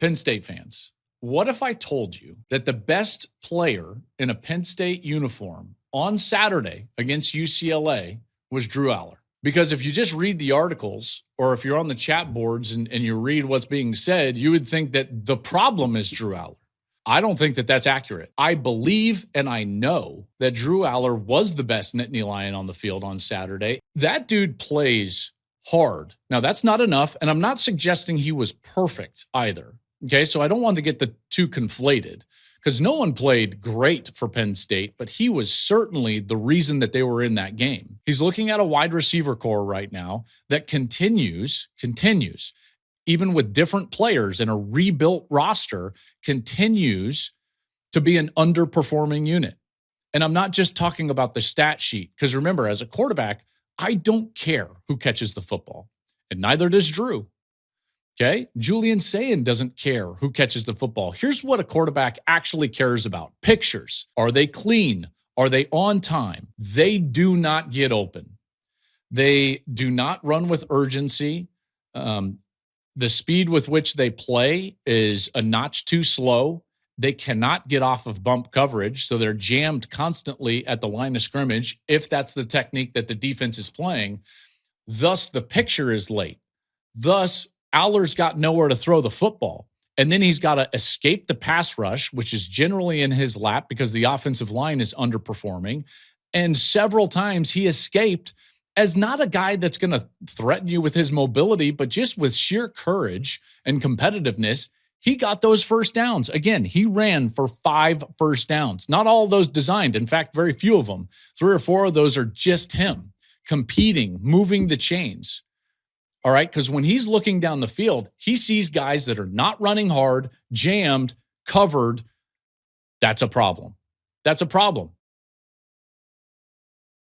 Penn State fans, what if I told you that the best player in a Penn State uniform on Saturday against UCLA was Drew Allar? Because if you just read the articles or if you're on the chat boards and you read what's being said, you would think that the problem is Drew Allar. I don't think that that's accurate. I believe and I know that Drew Allar was the best Nittany Lion on the field on Saturday. That dude plays hard. Now, that's not enough, and I'm not suggesting he was perfect either. Okay, so I don't want to get the two conflated because no one played great for Penn State, but he was certainly the reason that they were in that game. He's looking at a wide receiver core right now that continues, even with different players in a rebuilt roster, continues to be an underperforming unit. And I'm not just talking about the stat sheet, because remember, as a quarterback, I don't care who catches the football, and neither does Drew. Okay? Julian Sayin doesn't care who catches the football. Here's what a quarterback actually cares about. Pictures. Are they clean? Are they on time? They do not get open. They do not run with urgency. The speed with which they play is a notch too slow. They cannot get off of bump coverage, so they're jammed constantly at the line of scrimmage if that's the technique that the defense is playing. Thus, the picture is late. Thus, Allar's got nowhere to throw the football. And then he's got to escape the pass rush, which is generally in his lap because the offensive line is underperforming. And several times he escaped as not a guy that's going to threaten you with his mobility, but just with sheer courage and competitiveness, he got those first downs. Again, he ran for 5 first downs. Not all of those designed. In fact, very few of them. 3 or 4 of those are just him competing, moving the chains. All right, because when he's looking down the field, he sees guys that are not running hard, jammed, covered. That's a problem. That's a problem.